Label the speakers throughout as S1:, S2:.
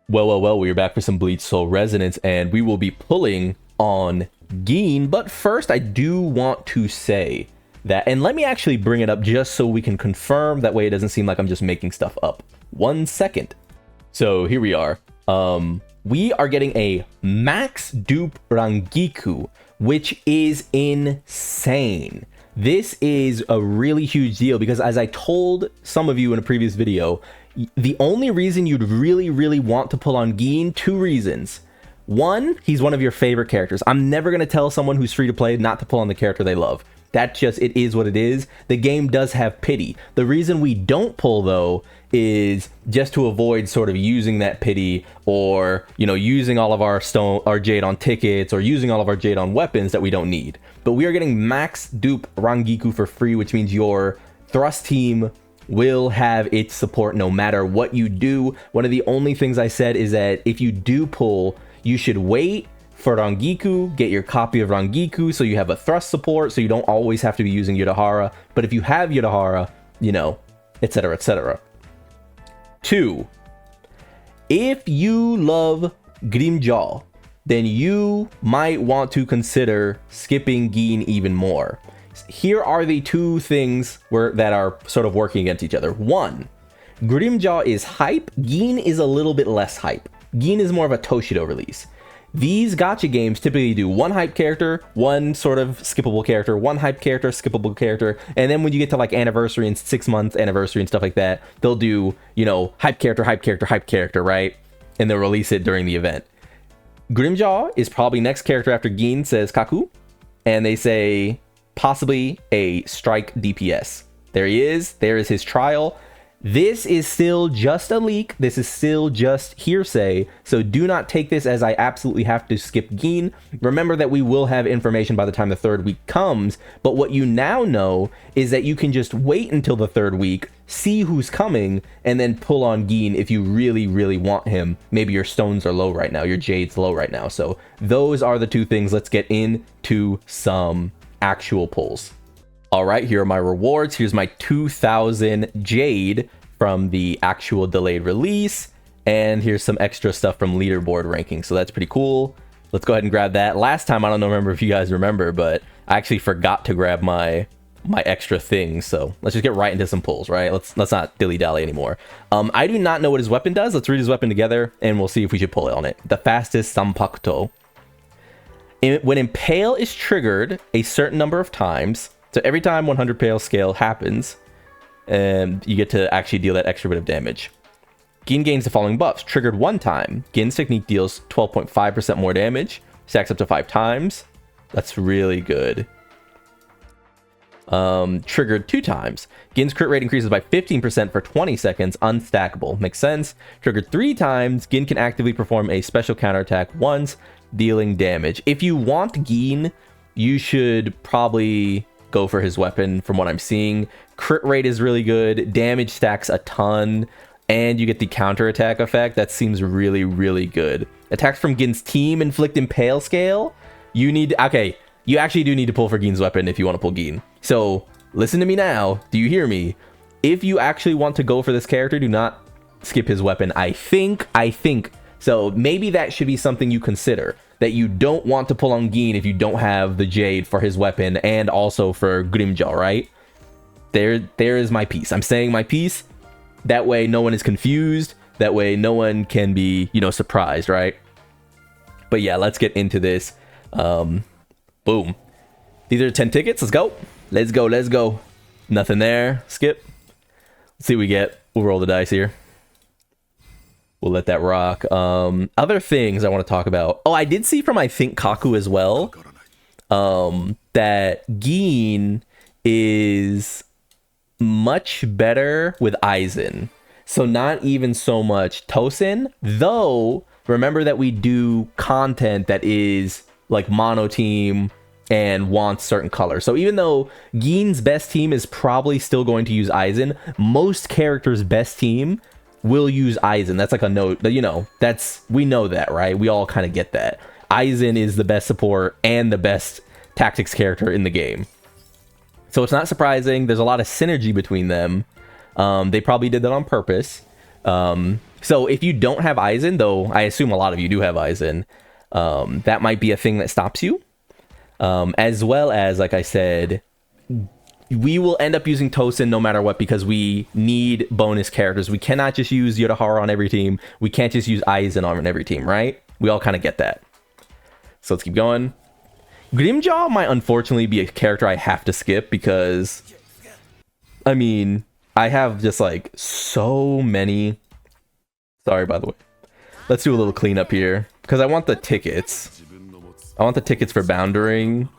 S1: Well, we are back for some Bleach Soul Resonance, and we will be pulling on Gin. But first, I do want to say that, and let me actually bring it up just so we can confirm. That way it doesn't seem like I'm just making stuff up. 1 second. So here we are. We are getting a max dupe Rangiku, which is insane. This is a really huge deal because, as I told some of you in a previous video, the only reason you'd really want to pull on Gin, two reasons. One, he's one of your favorite characters. I'm never going to tell someone who's free to play not to pull on the character they love. That just, it is what it is. The game does have pity. The reason we don't pull, though, is just to avoid sort of using that pity, or, you know, using all of our Jade on tickets, or using all of our Jade on weapons that we don't need. But we are getting max dupe Rangiku for free, which means your thrust team will have its support no matter what you do. One of the only things I said is that if you do pull, you should wait for Rangiku, get your copy of Rangiku so you have a thrust support, so you don't always have to be using Yudahara. But if you have Yudahara, you know, etc, etc. 2, if you love Grimmjow, then you might want to consider skipping Gin even more. Here are the two things that are sort of working against each other. 1, Grimmjow is hype. Gin is a little bit less hype. Gin is more of a Toshido release. These gacha games typically do one hype character, one sort of skippable character, one hype character, skippable character, and then when you get to like anniversary and 6-month anniversary and stuff like that, they'll do, you know, hype character, hype character, hype character, right? And they'll release it during the event. Grimmjow is probably next character after Gin, says Kaku, and they say possibly a strike DPS. There he is. There is his trial. This is still just a leak. This is still just hearsay. So do not take this as I absolutely have to skip Gin. Remember that we will have information by the time the 3rd week comes. But what you now know is that you can just wait until the 3rd week, see who's coming, and then pull on Gin if you really want him. Maybe your stones are low right now. Your Jade's low right now. So those are the two things. Let's get into some actual pulls. All right, here are my rewards. Here's my 2,000 Jade from the actual delayed release. And here's some extra stuff from leaderboard ranking. So that's pretty cool. Let's go ahead and grab that. Last time, I don't remember if you guys remember, but I actually forgot to grab my extra things. So let's just get right into some pulls, right? Let's not dilly-dally anymore. I do not know what his weapon does. Let's read his weapon together and we'll see if we should pull it on it. The fastest Sanpakuto. When Impale is triggered a certain number of times, so every time 100 Pale scale happens, you get to actually deal that extra bit of damage. Gin gains the following buffs. Triggered 1 time, Gin's technique deals 12.5% more damage, stacks up to 5 times. That's really good. Triggered 2 times, Gin's crit rate increases by 15% for 20 seconds, unstackable. Makes sense. Triggered 3 times, Gin can actively perform a special counterattack once, dealing damage. If you want Gin, you should probably go for his weapon from what I'm seeing. Crit rate is really good, damage stacks a ton, and you get the counterattack effect. That seems really good. Attacks from Gin's team inflict Impale scale. You actually do need to pull for Gin's weapon if you want to pull Gin. So listen to me now. Do you hear me? If you actually want to go for this character, do not skip his weapon. I think. So maybe that should be something you consider. That you don't want to pull on Gin if you don't have the Jade for his weapon and also for Grimmjow, right? There is my piece. I'm saying my piece. That way no one is confused. That way no one can be, you know, surprised, right? But yeah, let's get into this. Boom. These are 10 tickets. Let's go. Let's go. Nothing there. Skip. Let's see what we get. We'll roll the dice here. We'll let that rock. Other things I want to talk about. Oh, I did see from, I think, Kaku as well, that Gin is much better with Aizen. So not even so much Tosin, though remember that we do content that is like mono team and wants certain colors. So even though Gin's best team is probably still going to use Aizen, most characters' best team will use Aizen. That's like a note, you know, we know that, right? We all kind of get that. Aizen is the best support and the best tactics character in the game. So it's not surprising. There's a lot of synergy between them. They probably did that on purpose. So if you don't have Aizen, though I assume a lot of you do have Aizen, that might be a thing that stops you. As well as, like I said, we will end up using Tosin no matter what because we need bonus characters. We cannot just use Yodohara on every team. We can't just use Aizen on every team, right? We all kind of get that. So let's keep going. Grimmjow might unfortunately be a character I have to skip because, I mean, I have just like so many. Sorry, by the way. Let's do a little cleanup here because I want the tickets. I want the tickets for boundering,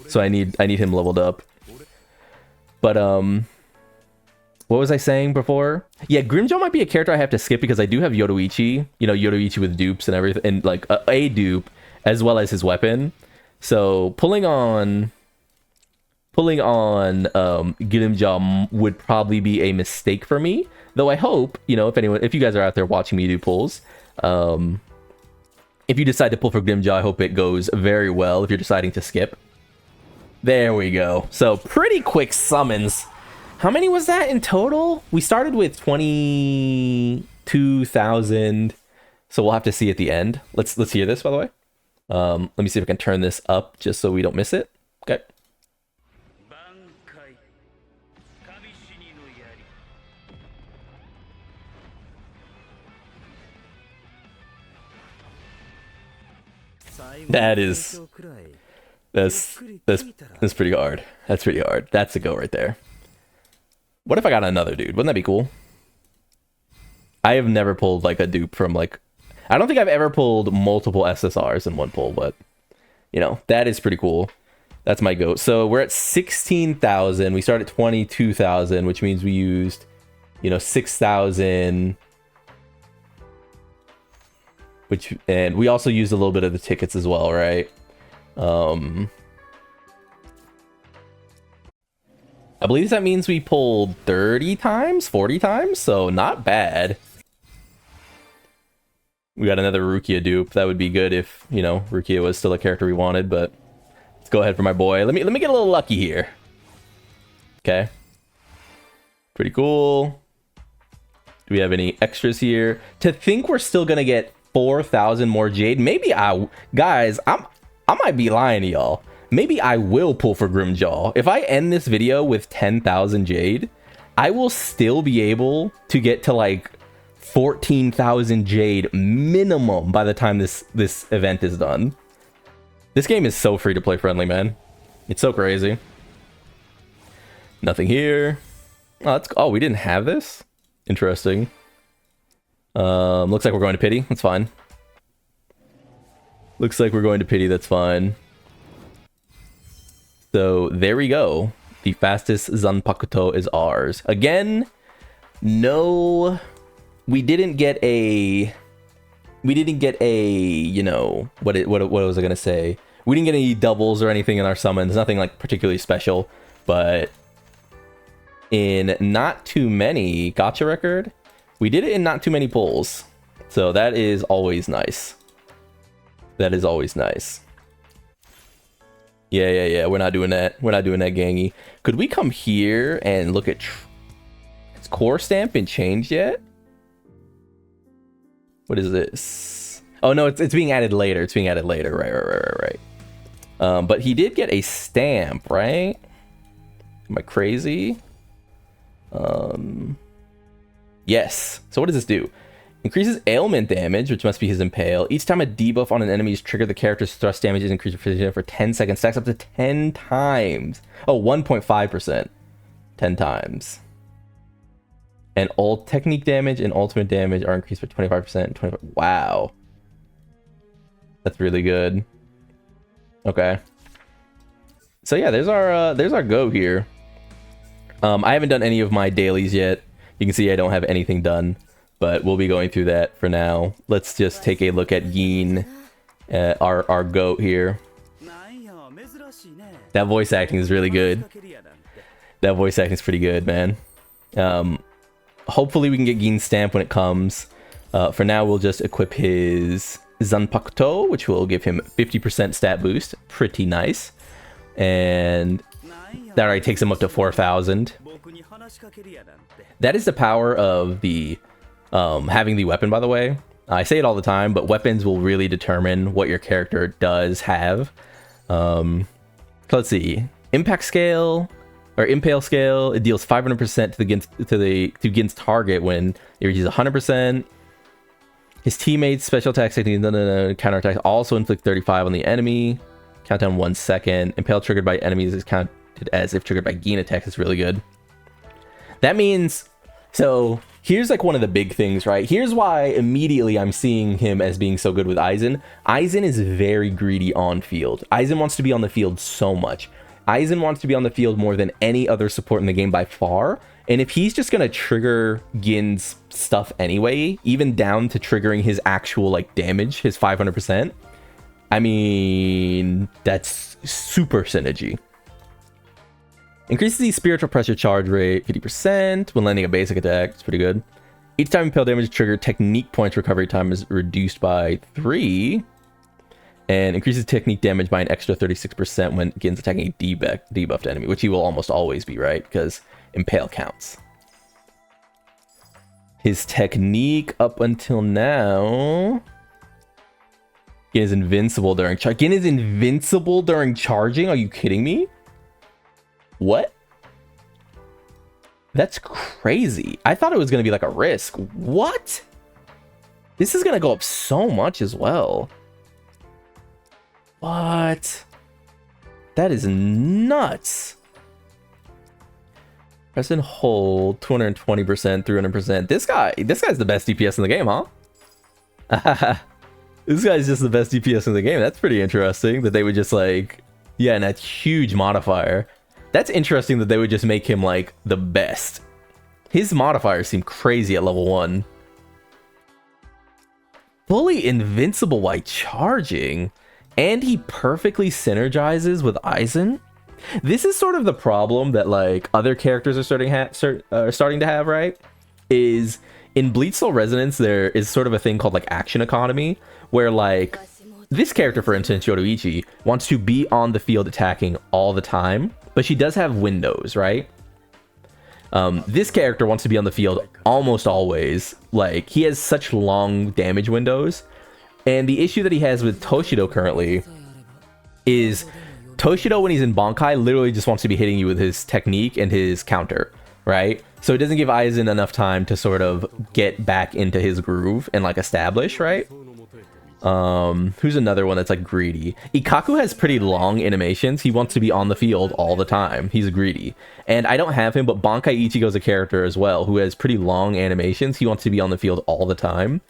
S1: so I need him leveled up. But what was I saying before? Yeah, Grimmjow might be a character I have to skip because I do have Yoruichi. You know, Yoruichi with dupes and everything, and like a dupe as well as his weapon. So pulling on Grimmjow would probably be a mistake for me. Though I hope, you know, if you guys are out there watching me do pulls, if you decide to pull for Grimmjow, I hope it goes very well if you're deciding to skip. There we go. So pretty quick summons. How many was that in total? We started with 22,000. So we'll have to see at the end. Let's hear this, by the way. Let me see if I can turn this up just so we don't miss it. Okay. That's pretty hard. That's pretty hard. That's a go right there. What if I got another dude? Wouldn't that be cool? I have never pulled like a dupe from like, I don't think I've ever pulled multiple SSRs in one pull, but you know, that is pretty cool. That's my goat. So we're at 16,000. We started at 22,000, which means we used, you know, 6,000. And we also used a little bit of the tickets as well, right? I believe that means we pulled 30 times, 40 times, so not bad. We got another Rukia dupe. That would be good if, you know, Rukia was still a character we wanted, but let's go ahead for my boy. Let me get a little lucky here. Okay. Pretty cool. Do we have any extras here? To think we're still gonna get 4,000 more Jade. Maybe guys, I might be lying to y'all. Maybe I will pull for Grimmjow. If I end this video with 10,000 Jade, I will still be able to get to like 14,000 Jade minimum by the time this event is done. This game is so free to play friendly, man. It's so crazy. Nothing here. Oh, we didn't have this? Interesting. Looks like we're going to pity. That's fine. Looks like we're going to pity. That's fine. So there we go. The fastest Zanpakuto is ours. Again, no, we didn't get a, you know, what was I gonna say? We didn't get any doubles or anything in our summons. Nothing like particularly special, but in not too many gacha record, we did it in not too many pulls. So that is always nice. That is always nice. Yeah. We're not doing that. We're not doing that, gangy. Could we come here and look at... Has core stamp been changed yet? What is this? Oh, no, it's being added later. It's being added later. Right. But he did get a stamp, right? Am I crazy? Yes. So what does this do? Increases ailment damage, which must be his impale. Each time a debuff on an enemy is triggered, the character's thrust damage is increased for 10 seconds. Stacks up to 10 times. Oh, 1.5%. 10 times. And all technique damage and ultimate damage are increased by 25% and 25%. Wow. That's really good. Okay. So yeah, there's our go here. I haven't done any of my dailies yet. You can see I don't have anything done, but we'll be going through that for now. Let's just take a look at Gin, our goat here. That voice acting is really good. That voice acting is pretty good, man. Hopefully we can get Gin's stamp when it comes. For now, we'll just equip his Zanpakuto, which will give him 50% stat boost. Pretty nice. And that already takes him up to 4,000. That is the power of the having the weapon, by the way. I say it all the time, but weapons will really determine what your character does have. So let's see. Impact scale or impale scale. It deals 500% to Gin's target when it reaches 100%. His teammates' special attack technique, counter attack also inflict 35 on the enemy. Countdown 1 second. Impale triggered by enemies is counted as if triggered by Gin attack. Is really good. That means, so here's like one of the big things, right? Here's why immediately I'm seeing him as being so good with Aizen. Aizen is very greedy on field. Aizen wants to be on the field so much. Aizen wants to be on the field more than any other support in the game by far. And if he's just going to trigger Gin's stuff anyway, even down to triggering his actual like damage, his 500%, I mean, that's super synergy. Increases the spiritual pressure charge rate 50% when landing a basic attack. It's pretty good. Each time impale damage is triggered, technique points recovery time is reduced by 3. And increases technique damage by an extra 36% when Gin's attacking a debuffed enemy, which he will almost always be, right? Because impale counts. His technique up until now... Gin is invincible during charge. Gin is invincible during charging? Are you kidding me? What? That's crazy. I thought it was going to be like a risk. What? This is going to go up so much as well. What? That is nuts. Press and hold, 220%, 300%. This guy's the best DPS in the game, huh? This guy's just the best DPS in the game. That's pretty interesting that they would just like, yeah, and that huge modifier. That's interesting that they would just make him like the best. His modifiers seem crazy at level 1. Fully invincible while charging. And he perfectly synergizes with Aizen. This is sort of the problem that like other characters are starting to have, right? Is in Bleach Soul Resonance, there is sort of a thing called like action economy, where like this character, for instance, Yoruichi, wants to be on the field attacking all the time, but she does have windows, right? This character wants to be on the field almost always. Like, he has such long damage windows. And the issue that he has with Toshido currently is Toshido, when he's in Bankai, literally just wants to be hitting you with his technique and his counter, right? So it doesn't give Aizen enough time to sort of get back into his groove and like establish, right? Who's another one that's like greedy? Ikkaku has pretty long animations. He wants to be on the field all the time. He's greedy. And I don't have him, but Bankai Ichigo's a character as well who has pretty long animations. He wants to be on the field all the time.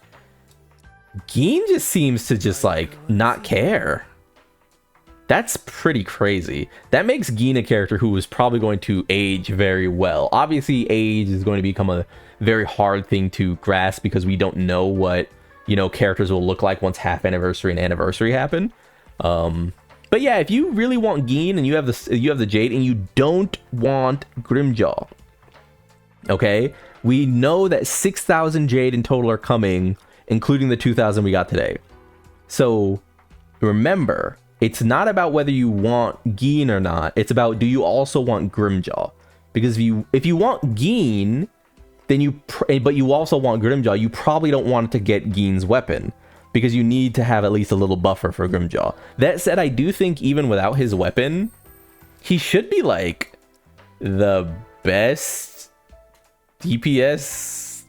S1: Gin just seems to just like not care. That's pretty crazy. That makes Gin a character who is probably going to age very well. Obviously, age is going to become a very hard thing to grasp because we don't know what, you know, characters will look like once half anniversary and anniversary happen. But yeah, if you really want Gin and you have the Jade and you don't want Grimmjow, okay, we know that 6,000 Jade in total are coming, including the 2,000 we got today. So remember, it's not about whether you want Gin or not. It's about, do you also want Grimmjow? Because if you want Gin, then but you also want Grimmjow, you probably don't want to get Gin's weapon, because you need to have at least a little buffer for Grimmjow. That said, I do think even without his weapon, he should be like the best DPS,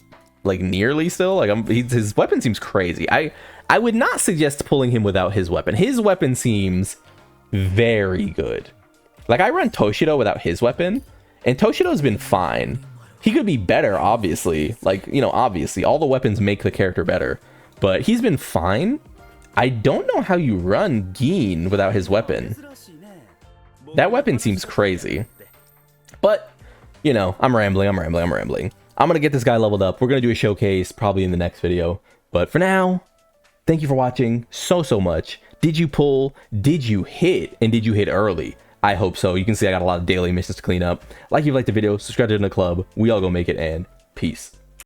S1: like nearly still. Like his weapon seems crazy. I would not suggest pulling him without his weapon. His weapon seems very good. Like, I run Toshido without his weapon, and Toshido's been fine. He could be better, obviously. Like, you know, obviously, all the weapons make the character better. But he's been fine. I don't know how you run Gin without his weapon. That weapon seems crazy. But, you know, I'm rambling. I'm going to get this guy leveled up. We're going to do a showcase probably in the next video. But for now, thank you for watching so much. Did you pull? Did you hit? And did you hit early? I hope so. You can see I got a lot of daily missions to clean up. Like if you liked the video, subscribe to the club. We all go make it, and peace.